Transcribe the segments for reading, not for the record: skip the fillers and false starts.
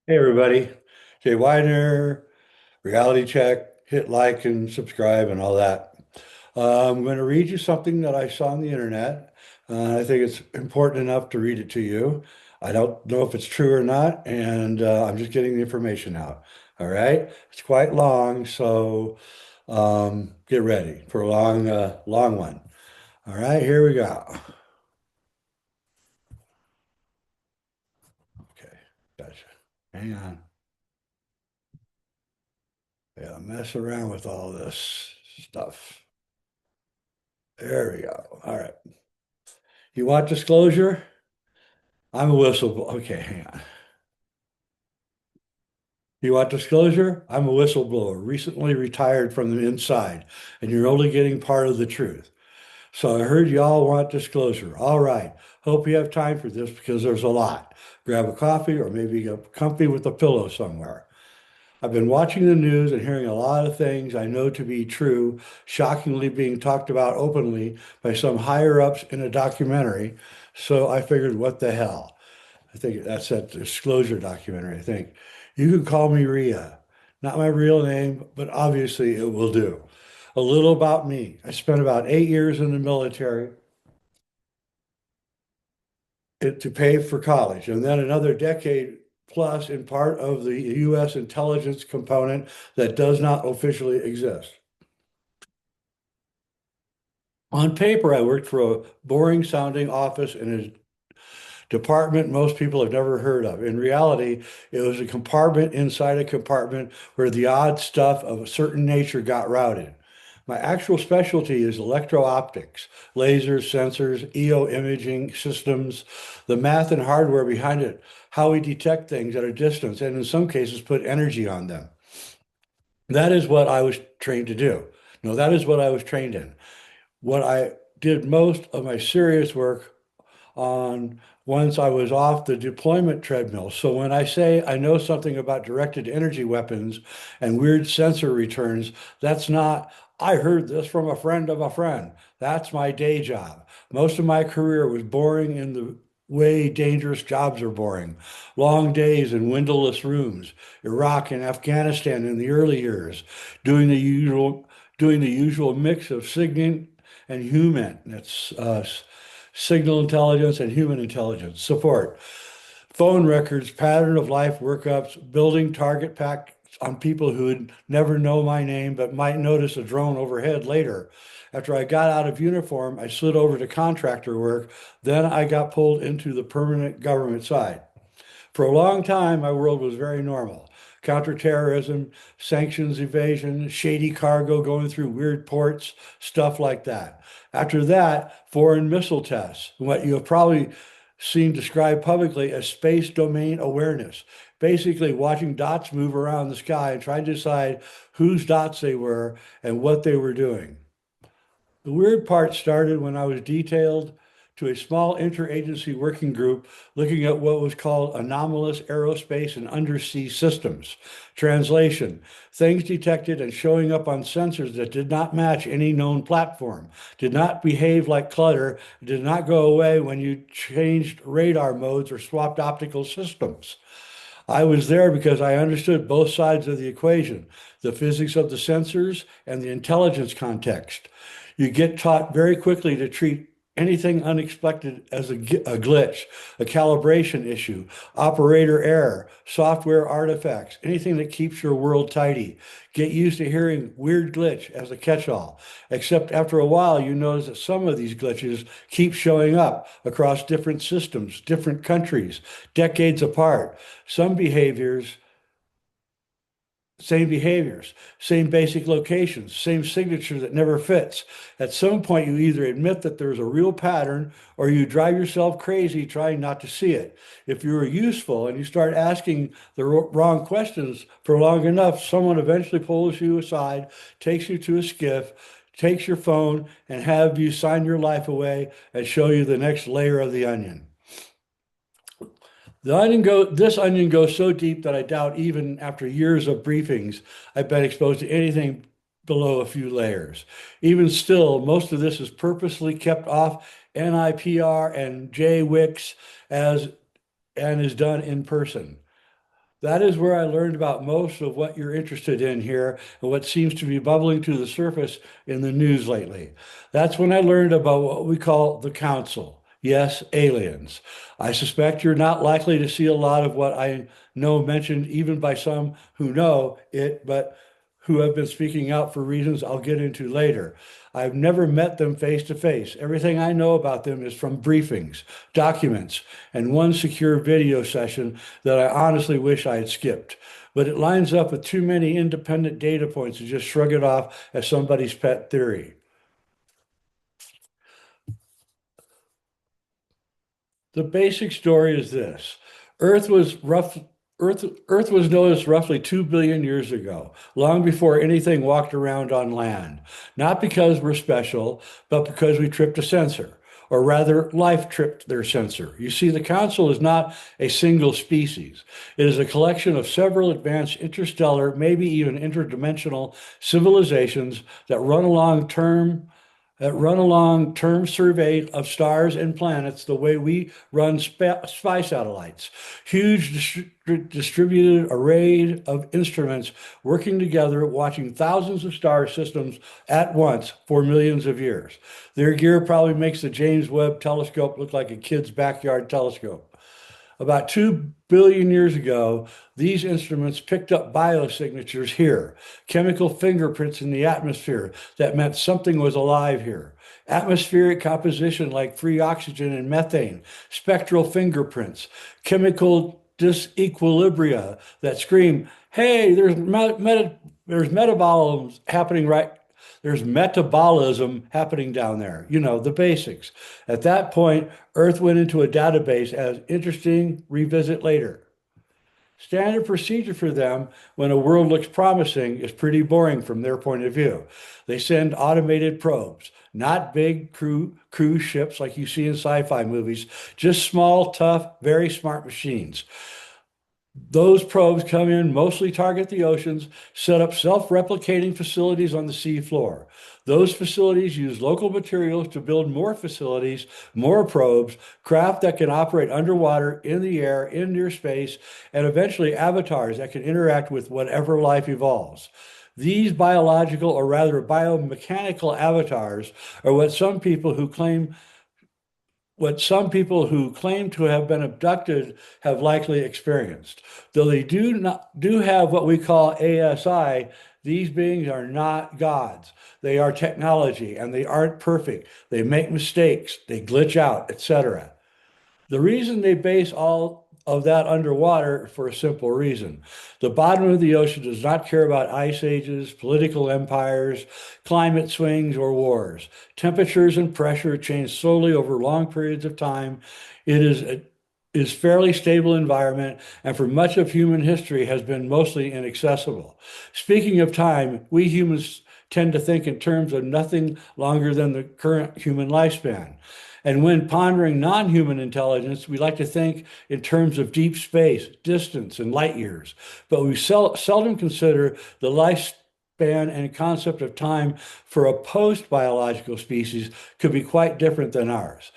Hey everybody, Jay Widener, reality check, hit like and subscribe and all that. I'm going to read you something that I saw on the internet. I think it's important enough to read it to you. I don't know if it's true or not, and I'm just getting the information out. All right, it's quite long, so get ready for a long one. All right, here we go. Okay, gotcha. Hang on. Yeah, mess around with all this stuff. There we go. All right. You want disclosure? I'm a whistleblower. Okay, hang on. You want disclosure? I'm a whistleblower, recently retired from the inside, and you're only getting part of the truth. So I heard y'all want disclosure. All right. Hope you have time for this because there's a lot. Grab a coffee or maybe get comfy with a pillow somewhere. I've been watching the news and hearing a lot of things I know to be true, shockingly being talked about openly by some higher ups in a documentary. So I figured, what the hell? I think that's that disclosure documentary. I think you can call me Ria, not my real name, but obviously it will do. A little about me. I spent about 8 years in the military to pay for college, and then another decade plus in part of the U.S. intelligence component that does not officially exist. On paper, I worked for a boring sounding office in a department most people have never heard of. In reality, it was a compartment inside a compartment where the odd stuff of a certain nature got routed. My actual specialty is electro-optics, lasers, sensors, EO imaging systems, the math and hardware behind it, how we detect things at a distance, and in some cases put energy on them. That is what I was trained to do. No, that is what I was trained in. What I did most of my serious work on once I was off the deployment treadmill. So when I say I know something about directed energy weapons and weird sensor returns, that's not, I heard this from a friend of a friend. That's my day job. Most of my career was boring in the way dangerous jobs are boring. Long days in windowless rooms, Iraq and Afghanistan in the early years, doing the usual doing the usual mix of SIGINT and human. That's signal intelligence and human intelligence support. Phone records, pattern of life workups, building target packs on people who would never know my name but might notice a drone overhead later. After I got out of uniform, I slid over to contractor work. Then I got pulled into the permanent government side. For a long time, my world was very normal. Counterterrorism, sanctions evasion, shady cargo going through weird ports, stuff like that. After that, foreign missile tests, what you have probably seen described publicly as space domain awareness. Basically, watching dots move around the sky and trying to decide whose dots they were and what they were doing. The weird part started when I was detailed to a small interagency working group looking at what was called anomalous aerospace and undersea systems. Translation, things detected and showing up on sensors that did not match any known platform, did not behave like clutter, did not go away when you changed radar modes or swapped optical systems. I was there because I understood both sides of the equation, the physics of the sensors and the intelligence context. You get taught very quickly to treat anything unexpected as a glitch, a calibration issue, operator error, software artifacts, anything that keeps your world tidy. Get used to hearing weird glitch as a catch-all, except after a while you notice that some of these glitches keep showing up across different systems, different countries, decades apart. Some behaviors same behaviors, same basic locations, same signature that never fits. At some point, you either admit that there's a real pattern or you drive yourself crazy trying not to see it. If you're useful and you start asking the wrong questions for long enough, someone eventually pulls you aside, takes you to a skiff, takes your phone, and have you sign your life away and show you the next layer of the onion. This onion goes so deep that I doubt even after years of briefings, I've been exposed to anything below a few layers. Even still, most of this is purposely kept off NIPR and JWICS as and is done in person. That is where I learned about most of what you're interested in here and what seems to be bubbling to the surface in the news lately. That's when I learned about what we call the council. Yes, aliens. I suspect you're not likely to see a lot of what I know mentioned even by some who know it, but who have been speaking out for reasons I'll get into later. I've never met them face to face. Everything I know about them is from briefings, documents, and one secure video session that I honestly wish I had skipped. But it lines up with too many independent data points to just shrug it off as somebody's pet theory. The basic story is this. Earth was rough Earth was noticed roughly 2 billion years ago, long before anything walked around on land. Not because we're special, but because we tripped a sensor, or rather, life tripped their sensor. You see, the Council is not a single species. It is a collection of several advanced interstellar, maybe even interdimensional civilizations that run along term survey of stars and planets the way we run spy satellites. Huge distributed array of instruments working together, watching thousands of star systems at once for millions of years. Their gear probably makes the James Webb telescope look like a kid's backyard telescope. About 2 billion years ago, these instruments picked up biosignatures here, chemical fingerprints in the atmosphere that meant something was alive here. Atmospheric composition like free oxygen and methane, spectral fingerprints, chemical disequilibria that scream, hey, there's metabolism happening right. There's metabolism happening down there, the basics. At that point, Earth went into a database as interesting, revisit later. Standard procedure for them when a world looks promising is pretty boring from their point of view. They send automated probes, not big cruise ships like you see in sci-fi movies, just small, tough, very smart machines. Those probes come in, mostly target the oceans, set up self-replicating facilities on the sea floor. Those facilities use local materials to build more facilities, more probes, craft that can operate underwater, in the air, in near space, and eventually avatars that can interact with whatever life evolves. These biological, or rather biomechanical avatars, are what some people who claim to have been abducted have likely experienced. Though they do have what we call ASI, these beings are not gods. They are technology and they aren't perfect. They make mistakes, they glitch out, etc. The reason they base all of that underwater for a simple reason. The bottom of the ocean does not care about ice ages, political empires, climate swings, or wars. Temperatures and pressure change slowly over long periods of time. It is fairly stable environment and for much of human history has been mostly inaccessible. Speaking of time, we humans tend to think in terms of nothing longer than the current human lifespan. And when pondering non-human intelligence, we like to think in terms of deep space, distance, and light years. But we seldom consider the lifespan and concept of time for a post-biological species could be quite different than ours.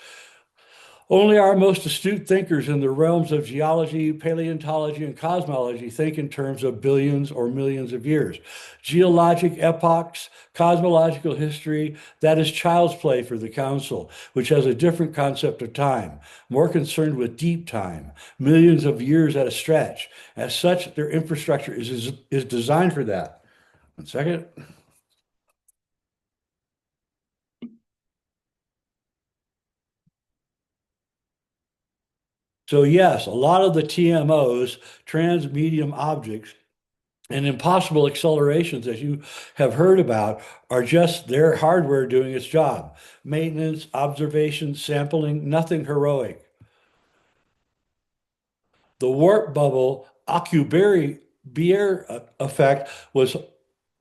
Only our most astute thinkers in the realms of geology, paleontology, and cosmology think in terms of billions or millions of years. Geologic epochs, cosmological history, that is child's play for the Council, which has a different concept of time, more concerned with deep time, millions of years at a stretch. As such, their infrastructure is designed for that. One second. So yes, a lot of the TMOs, trans-medium objects, and impossible accelerations that you have heard about are just their hardware doing its job. Maintenance, observation, sampling, nothing heroic. The warp bubble Alcubierre effect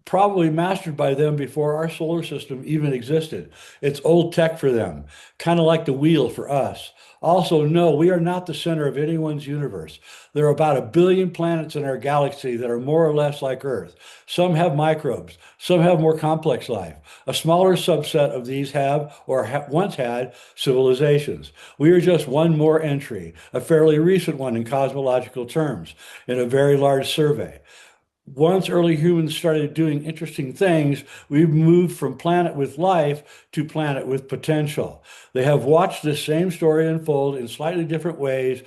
probably mastered by them before our solar system even existed. It's old tech for them, kind of like the wheel for us. Also, no, we are not the center of anyone's universe. There are about 1 billion planets in our galaxy that are more or less like Earth. Some have microbes, some have more complex life. A smaller subset of these have or once had civilizations. We are just one more entry, a fairly recent one in cosmological terms, in a very large survey. Once early humans started doing interesting things, we've moved from planet with life to planet with potential. They have watched this same story unfold in slightly different ways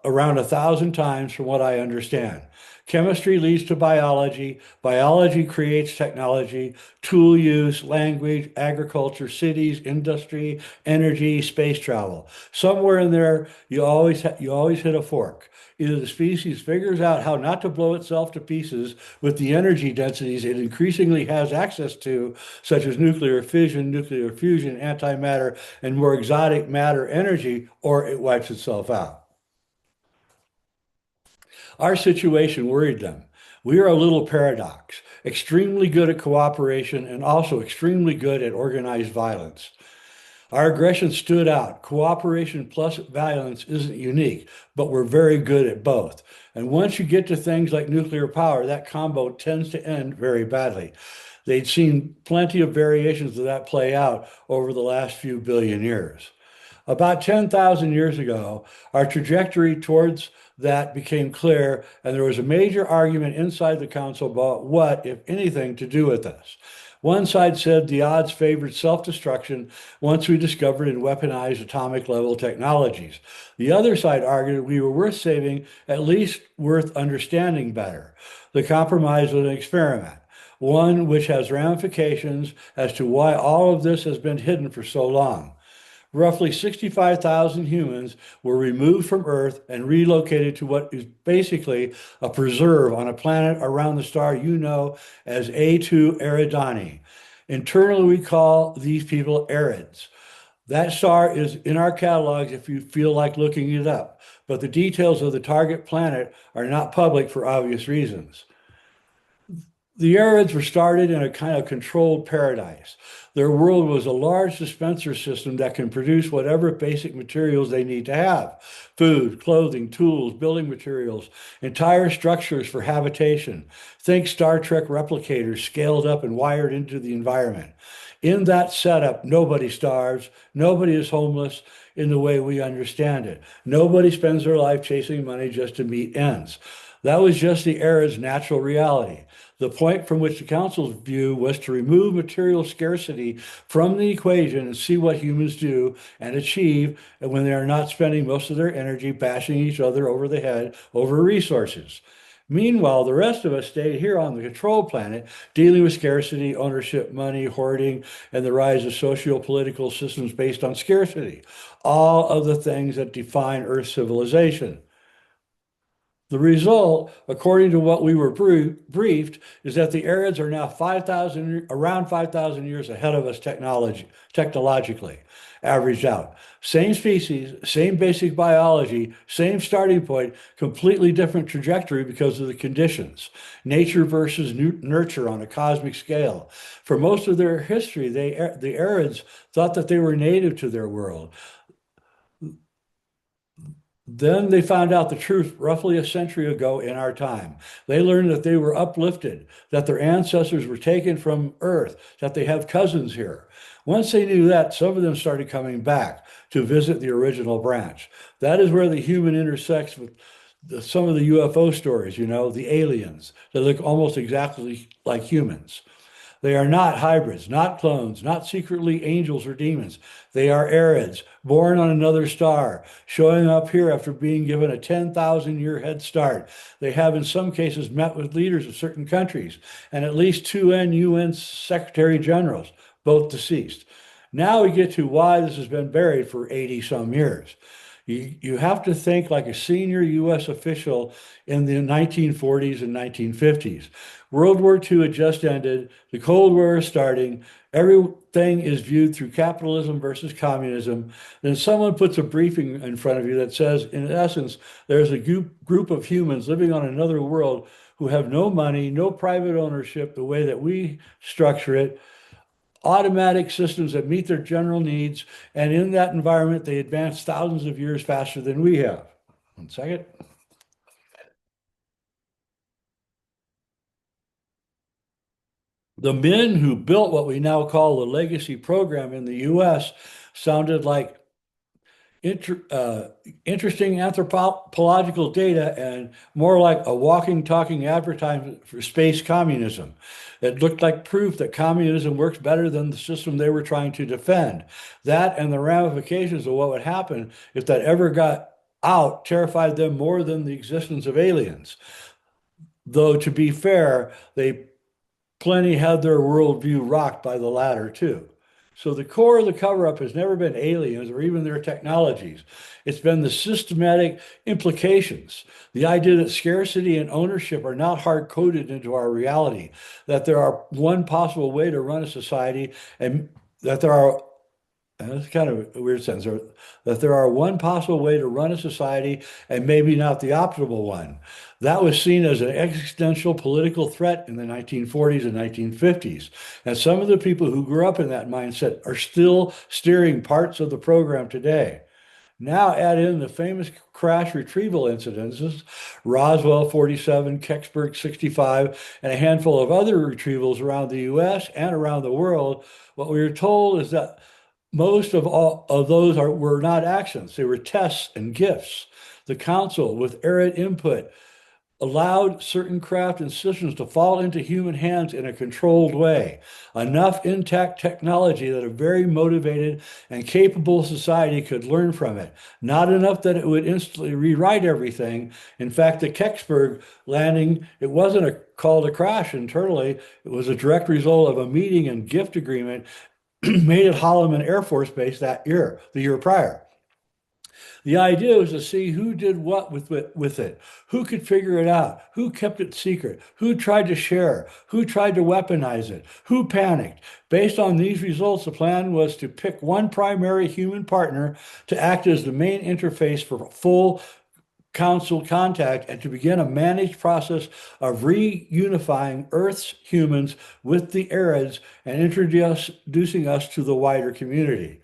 around 1,000 times from what I understand. Chemistry leads to biology. Biology creates technology, tool use, language, agriculture, cities, industry, energy, space travel. Somewhere in there, you always hit a fork. Either the species figures out how not to blow itself to pieces with the energy densities it increasingly has access to, such as nuclear fission, nuclear fusion, antimatter, and more exotic matter energy, or it wipes itself out. Our situation worried them. We are a little paradox, extremely good at cooperation and also extremely good at organized violence. Our aggression stood out. Cooperation plus violence isn't unique, but we're very good at both. And once you get to things like nuclear power, that combo tends to end very badly. They'd seen plenty of variations of that play out over the last few billion years. About 10,000 years ago, our trajectory towards that became clear, and there was a major argument inside the council about what, if anything, to do with us. One side said the odds favored self-destruction once we discovered and weaponized atomic level technologies. The other side argued we were worth saving, at least worth understanding better. The compromise was an experiment, one which has ramifications as to why all of this has been hidden for so long. Roughly 65,000 humans were removed from Earth and relocated to what is basically a preserve on a planet around the star you know as A2 Eridani. Internally, we call these people Arids. That star is in our catalogs if you feel like looking it up, but the details of the target planet are not public for obvious reasons. The Arids were started in a kind of controlled paradise. Their world was a large dispenser system that can produce whatever basic materials they need to have: food, clothing, tools, building materials, entire structures for habitation. Think Star Trek replicators scaled up and wired into the environment. In that setup, nobody starves, nobody is homeless in the way we understand it. Nobody spends their life chasing money just to meet ends. That was just the era's natural reality. The point from which the council's view was to remove material scarcity from the equation and see what humans do and achieve when they are not spending most of their energy bashing each other over the head over resources. Meanwhile, the rest of us stayed here on the control planet, dealing with scarcity, ownership, money, hoarding, and the rise of socio-political systems based on scarcity. All of the things that define Earth civilization. The result, according to what we were briefed, is that the Arids are now around 5,000 years ahead of us technologically, averaged out. Same species, same basic biology, same starting point, completely different trajectory because of the conditions. Nature versus nurture on a cosmic scale. For most of their history, the Arids thought that they were native to their world. Then they found out the truth roughly a century ago in our time. They learned that they were uplifted, that their ancestors were taken from Earth, that they have cousins here. Once they knew that, some of them started coming back to visit the original branch. That is where the human intersects with some of the UFO stories, the aliens that look almost exactly like humans. They are not hybrids, not clones, not secretly angels or demons. They are Arids, born on another star, showing up here after being given a 10,000-year head start. They have, in some cases, met with leaders of certain countries and at least two UN Secretary Generals, both deceased. Now we get to why this has been buried for 80 some years. You have to think like a senior U.S. official in the 1940s and 1950s. World War II had just ended, the Cold War is starting, Everything is viewed through capitalism versus communism. Then someone puts a briefing in front of you that says, in essence, there's a group of humans living on another world who have no money, no private ownership, the way that we structure it, automatic systems that meet their general needs. And in that environment, they advance thousands of years faster than we have. One second. The men who built what we now call the legacy program in the US sounded like inter, uh, interesting anthropological data and more like a walking, talking advertisement for space communism. It looked like proof that communism works better than the system they were trying to defend. That and the ramifications of what would happen if that ever got out terrified them more than the existence of aliens. Though, to be fair, they plenty had their worldview rocked by the latter, too. So the core of the cover up has never been aliens or even their technologies. It's been the systematic implications, the idea that scarcity and ownership are not hard coded into our reality, that there are one possible way to run a society, and that there are and that's kind of a weird sentence, that there are one possible way to run a society and maybe not the optimal one. That was seen as an existential political threat in the 1940s and 1950s. And some of the people who grew up in that mindset are still steering parts of the program today. Now add in the famous crash retrieval incidences, Roswell 47, Kecksburg 65, and a handful of other retrievals around the US and around the world. What we are told is that most of all of those were not actions, they were tests and gifts. The council, with arid input, allowed certain craft and systems to fall into human hands in a controlled way. Enough intact technology that a very motivated and capable society could learn from it. Not enough that it would instantly rewrite everything. In fact, the Kecksburg landing, it wasn't a call to crash internally. It was a direct result of a meeting and gift agreement made at Holloman Air Force Base that year, the year prior. The idea was to see who did what with it, who could figure it out, who kept it secret, who tried to share, who tried to weaponize it, who panicked. Based on these results, the plan was to pick one primary human partner to act as the main interface for full council contact and to begin a managed process of reunifying Earth's humans with the Arids and introducing us to the wider community.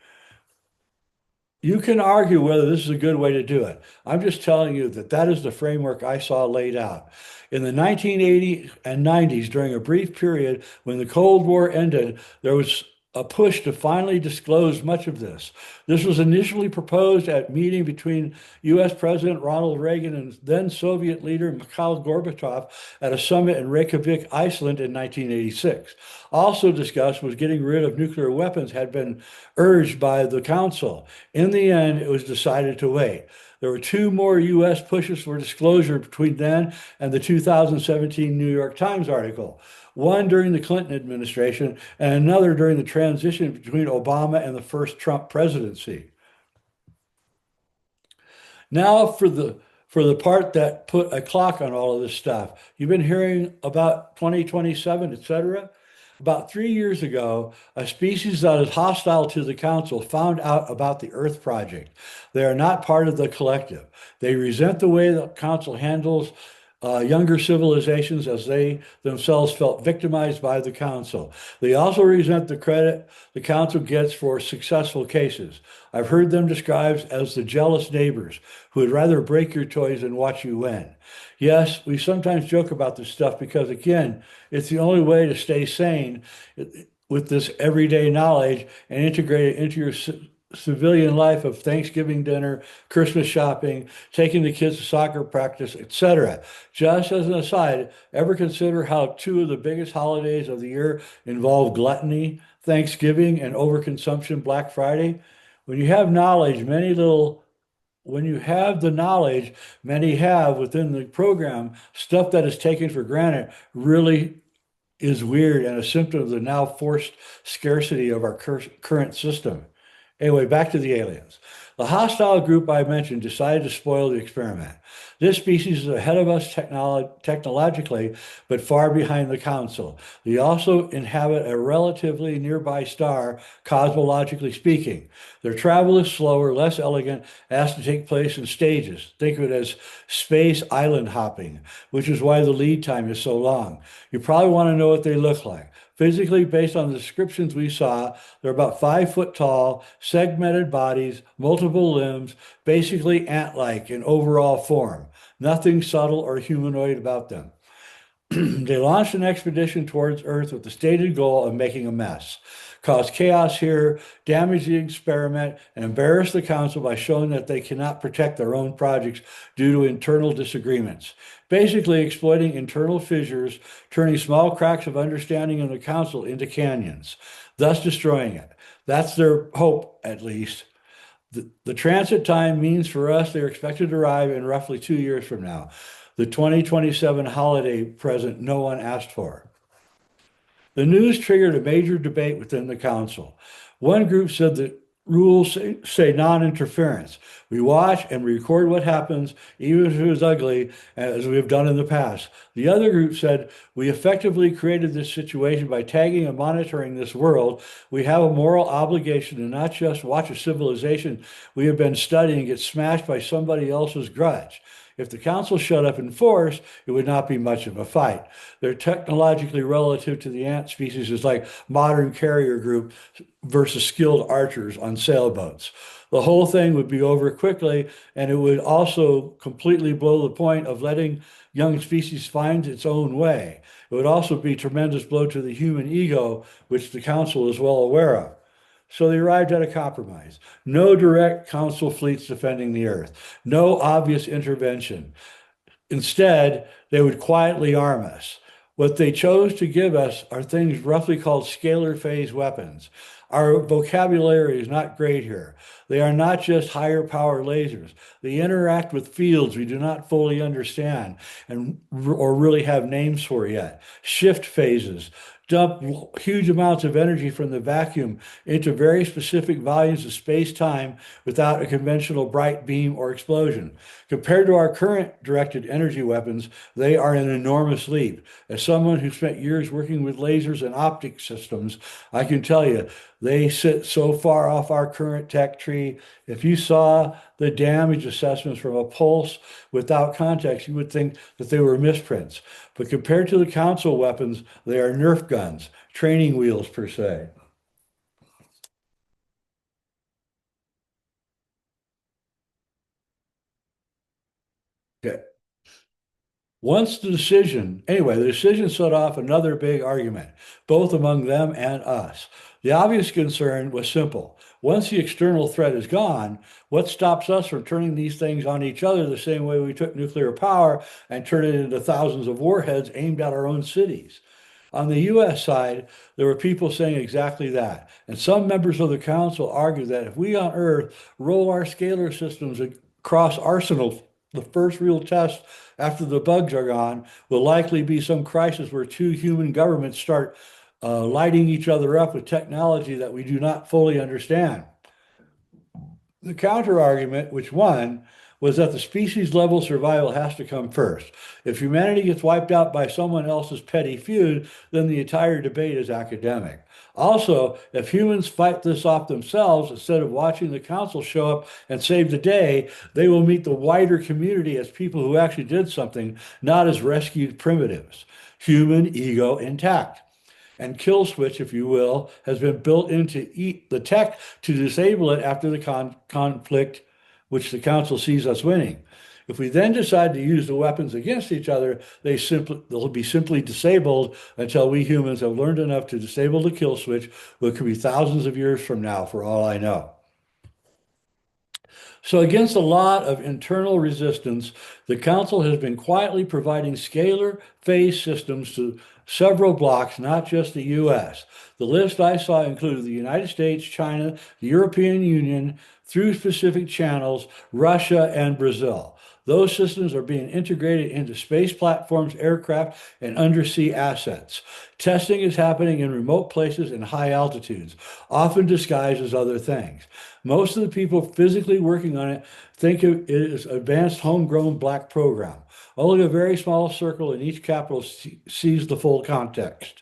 You can argue whether this is a good way to do it. I'm just telling you that that is the framework I saw laid out. In the 1980s and 90s, during a brief period when the Cold War ended, there was a push to finally disclose much of this. This was initially proposed at a meeting between US President Ronald Reagan and then Soviet leader Mikhail Gorbachev at a summit in Reykjavik, Iceland in 1986. Also discussed was getting rid of nuclear weapons had been urged by the Council. In the end, it was decided to wait. There were two more US pushes for disclosure between then and the 2017 New York Times article, one during the Clinton administration and another during the transition between Obama and the first Trump presidency. Now for the part that put a clock on all of this stuff. You've been hearing about 2027, etc. About 3 years ago, a species that is hostile to the council found out about the Earth Project. They are not part of the collective. They resent the way the council handles younger civilizations as they themselves felt victimized by the council. They also resent the credit the council gets for successful cases. I've heard them described as the jealous neighbors who would rather break your toys than watch you win. Yes, we sometimes joke about this stuff because, again, it's the only way to stay sane with this everyday knowledge and integrate it into your civilian life of Thanksgiving dinner, Christmas shopping, taking the kids to soccer practice, etc. Just as an aside, ever consider how two of the biggest holidays of the year involve gluttony, Thanksgiving, and overconsumption, Black Friday? When you have knowledge, when you have the knowledge many have within the program, stuff that is taken for granted really is weird and a symptom of the now forced scarcity of our current system. Anyway, back to the aliens. The hostile group I mentioned decided to spoil the experiment. This species is ahead of us technologically, but far behind the Council. They also inhabit a relatively nearby star, cosmologically speaking. Their travel is slower, less elegant, has to take place in stages. Think of it as space island hopping, which is why the lead time is so long. You probably want to know what they look like. Physically, based on the descriptions we saw, they're about 5 foot tall, segmented bodies, multiple limbs, basically ant-like in overall form. Nothing subtle or humanoid about them. They launched an expedition towards Earth with the stated goal of making a mess, cause chaos here, damage the experiment, and embarrass the Council by showing that they cannot protect their own projects due to internal disagreements. Basically, exploiting internal fissures, turning small cracks of understanding in the Council into canyons, thus destroying it. That's their hope, at least. The transit time means for us they're expected to arrive in roughly 2 years from now, the 2027 holiday present no one asked for. The news triggered a major debate within the council. One group said that rules say non-interference. We watch and record what happens, even if it was ugly, as we have done in the past. The other group said we effectively created this situation by tagging and monitoring this world. We have a moral obligation to not just watch a civilization we have been studying get smashed by somebody else's grudge. If the council shut up in force, it would not be much of a fight. They're technologically relative to the ant species is like modern carrier group versus skilled archers on sailboats. The whole thing would be over quickly, and it would also completely blow the point of letting young species find its own way. It would also be a tremendous blow to the human ego, which the council is well aware of. So they arrived at a compromise. No direct council fleets defending the Earth. No obvious intervention. Instead, they would quietly arm us. What they chose to give us are things roughly called scalar phase weapons. Our vocabulary is not great here. They are not just higher power lasers. They interact with fields we do not fully understand or really have names for yet. Shift phases dump huge amounts of energy from the vacuum into very specific volumes of space-time without a conventional bright beam or explosion. Compared to our current directed energy weapons, they are an enormous leap. As someone who spent years working with lasers and optic systems, I can tell you, they sit so far off our current tech tree. If you saw the damage assessments from a pulse without context, you would think that they were misprints. But compared to the council weapons, they are Nerf guns, training wheels per se. Okay. The decision set off another big argument, both among them and us. The obvious concern was simple. Once the external threat is gone, what stops us from turning these things on each other the same way we took nuclear power and turned it into thousands of warheads aimed at our own cities? On the US side, there were people saying exactly that. And some members of the council argued that if we on Earth roll our scalar systems across arsenals, the first real test after the bugs are gone will likely be some crisis where two human governments start lighting each other up with technology that we do not fully understand. The counter argument, which won, was that the species level survival has to come first. If humanity gets wiped out by someone else's petty feud, then the entire debate is academic. Also, if humans fight this off themselves instead of watching the council show up and save the day, they will meet the wider community as people who actually did something, not as rescued primitives. Human ego intact. And kill switch, if you will, has been built into the tech to disable it after the conflict, which the council sees us winning. If we then decide to use the weapons against each other, they'll be simply disabled until we humans have learned enough to disable the kill switch, which could be thousands of years from now, for all I know. So against a lot of internal resistance, the Council has been quietly providing scalar phase systems to several blocks, not just the US. The list I saw included the United States, China, the European Union, through specific channels, Russia and Brazil. Those systems are being integrated into space platforms, aircraft, and undersea assets. Testing is happening in remote places and high altitudes, often disguised as other things. Most of the people physically working on it think of it as advanced homegrown black program. Only a very small circle in each capital sees the full context.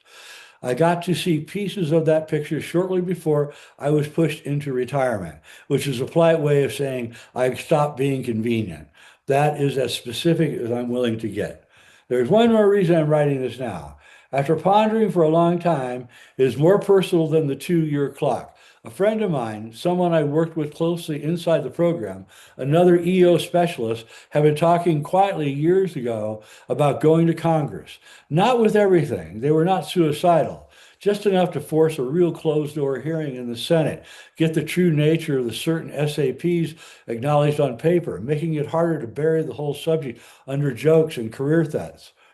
I got to see pieces of that picture shortly before I was pushed into retirement, which is a polite way of saying I stopped being convenient. That is as specific as I'm willing to get. There's one more reason I'm writing this now. After pondering for a long time, it is more personal than the 2 year clock. A friend of mine, someone I worked with closely inside the program, another EO specialist, have been talking quietly years ago about going to Congress. Not with everything. They were not suicidal. Just enough to force a real closed door hearing in the Senate, get the true nature of the certain SAPs acknowledged on paper, making it harder to bury the whole subject under jokes and career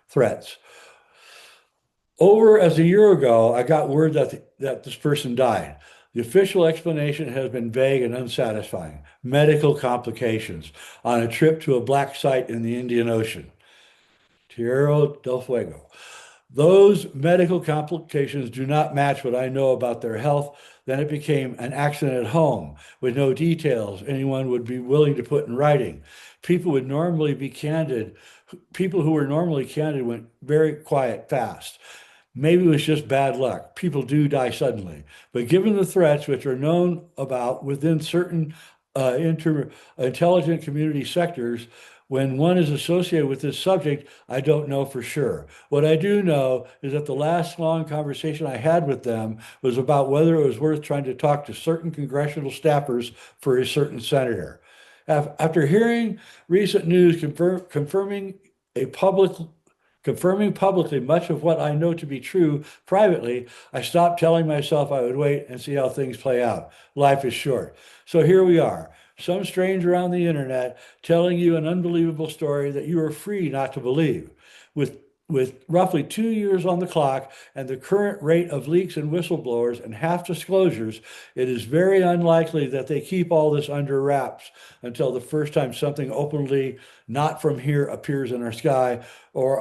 threats. Over as a year ago, I got word that this person died. The official explanation has been vague and unsatisfying. Medical complications on a trip to a black site in the Indian Ocean. Tierra del Fuego. Those medical complications do not match what I know about their health. Then it became an accident at home with no details anyone would be willing to put in writing. People would normally be candid. People who were normally candid went very quiet fast. Maybe it was just bad luck. People do die suddenly. But given the threats which are known about within certain intelligent community sectors, when one is associated with this subject, I don't know for sure. What I do know is that the last long conversation I had with them was about whether it was worth trying to talk to certain congressional staffers for a certain senator. After hearing recent news a public confirming publicly much of what I know to be true privately, I stopped telling myself I would wait and see how things play out. Life is short. So here we are, some stranger on the internet telling you an unbelievable story that you are free not to believe. With roughly 2 years on the clock and the current rate of leaks and whistleblowers and half disclosures, it is very unlikely that they keep all this under wraps until the first time something openly not from here appears in our sky or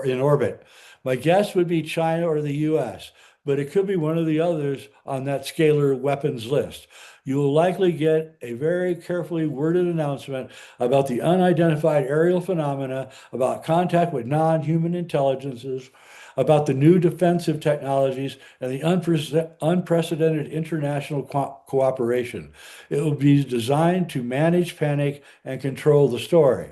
in orbit. My guess would be China or the US, but it could be one of the others on that scalar weapons list. You will likely get a very carefully worded announcement about the unidentified aerial phenomena, about contact with non-human intelligences, about the new defensive technologies, and the unprecedented international cooperation. It will be designed to manage panic and control the story.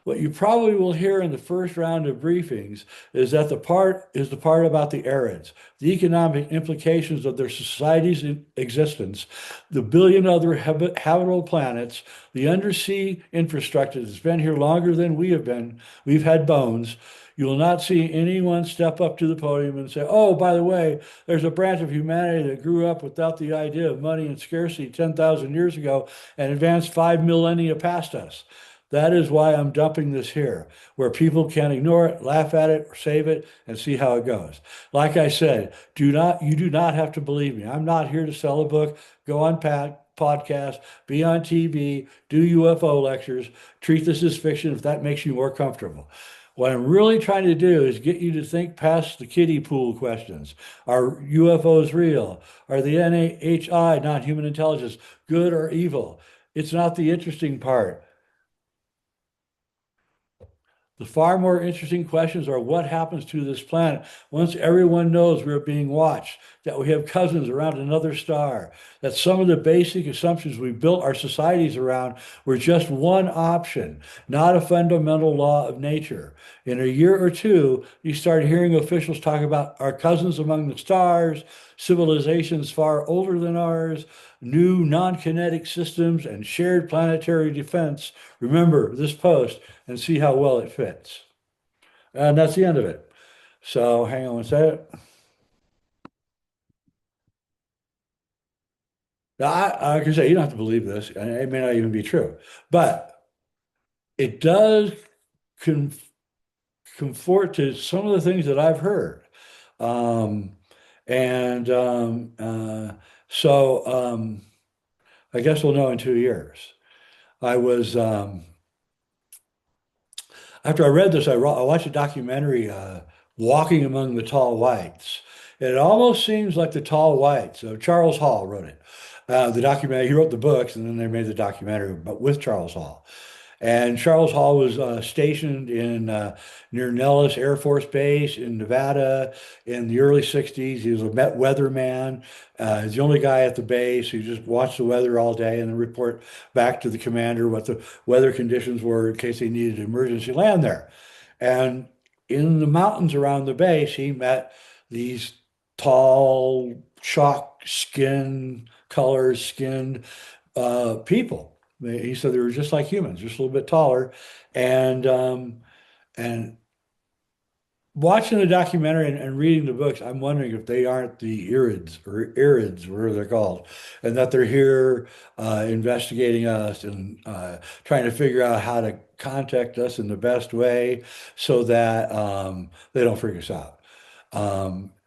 What you probably will hear in the first round of briefings is that the part about the Arids, the economic implications of their society's existence, the billion other habitable planets, the undersea infrastructure that's been here longer than we have been. We've had bones. You will not see anyone step up to the podium and say, oh, by the way, there's a branch of humanity that grew up without the idea of money and scarcity 10,000 years ago and advanced 5 millennia past us. That is why I'm dumping this here, where people can ignore it, laugh at it, or save it, and see how it goes. Like I said, you do not have to believe me. I'm not here to sell a book, go on podcast, be on TV, do UFO lectures, treat this as fiction if that makes you more comfortable. What I'm really trying to do is get you to think past the kiddie pool questions. Are UFOs real? Are the NHI, non-human intelligence, good or evil? It's not the interesting part. The far more interesting questions are what happens to this planet once everyone knows we're being watched, that we have cousins around another star, that some of the basic assumptions we built our societies around were just one option, not a fundamental law of nature. In a year or two, you start hearing officials talk about our cousins among the stars, civilizations far older than ours, new non-kinetic systems, and shared planetary defense. Remember this post and see how well it fits. And that's the end of it. So hang on one second. Now, I can say you don't have to believe this, and it may not even be true, but it does conform to some of the things that I've heard. Um, and So I guess we'll know in 2 years. I was After I read this, I watched a documentary, Walking Among the Tall Whites. It almost seems like the Tall Whites. Charles Hall wrote it. The documentary, he wrote the books, and then they made the documentary, but with Charles Hall. And Charles Hall was stationed in near Nellis Air Force Base in Nevada in the early 60s. He was a met weatherman. He's the only guy at the base who just watched the weather all day and then report back to the commander what the weather conditions were in case they needed emergency land there. And in the mountains around the base, he met these tall, chalk skin colors, skinned people. He said they were just like humans, just a little bit taller. And and watching the documentary and reading the books, I'm wondering if they aren't the Arids, whatever they're called, and that they're here investigating us and trying to figure out how to contact us in the best way so that they don't freak us out.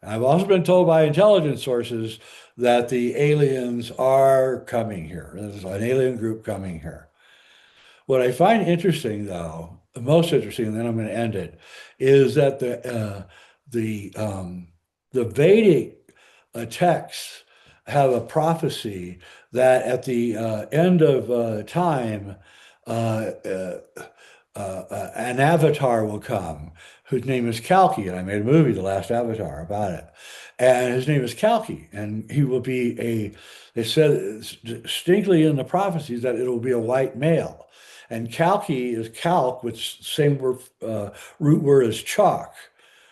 I've also been told by intelligence sources that the aliens are coming here. There's an alien group coming here. What I find interesting, though, the most interesting, and then I'm going to end it, is that the the Vedic texts have a prophecy that at the end of time, uh, uh, an avatar will come whose name is Kalki, and I made a movie, The Last Avatar, about it. And his name is Kalki, and he will be a. They said distinctly in the prophecies that it will be a white male. And Kalki is calc, which same word, root word as chalk.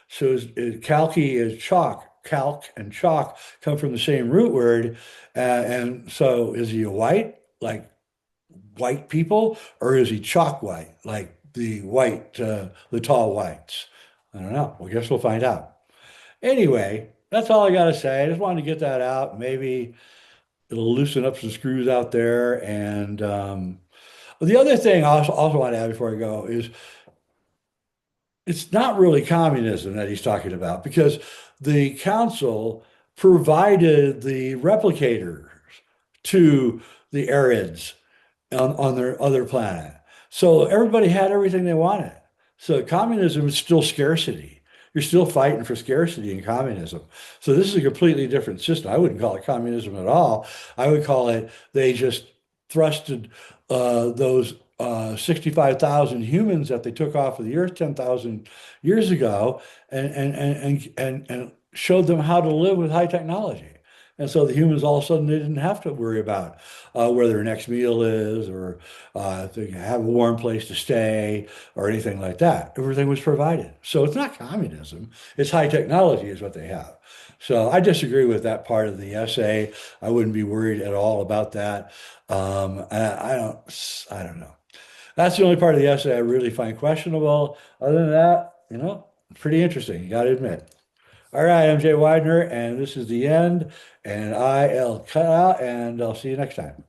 So Kalki is chalk. Calc and chalk come from the same root word. And so is he a white, like white people, or is he chalk white, like the tall whites? I don't know. Well, I guess we'll find out. Anyway, that's all I got to say. I just wanted to get that out. Maybe it'll loosen up some screws out there. And the other thing I also want to add before I go is it's not really communism that he's talking about because the council provided the replicators to the Arids on their other planet. So everybody had everything they wanted. So communism is still scarcity. You're still fighting for scarcity in communism. So this is a completely different system. I wouldn't call it communism at all. I would call it they just thrusted those 65,000 humans that they took off of the earth 10,000 years ago and showed them how to live with high technology. And so the humans all of a sudden they didn't have to worry about where their next meal is or if they have a warm place to stay or anything like that. Everything was provided. So it's not communism. It's high technology is what they have. So I disagree with that part of the essay. I wouldn't be worried at all about that. I don't know. That's the only part of the essay I really find questionable. Other than that, pretty interesting. You got to admit. All right, I'm Jay Widener, and this is the end. And I'll cut out, and I'll see you next time.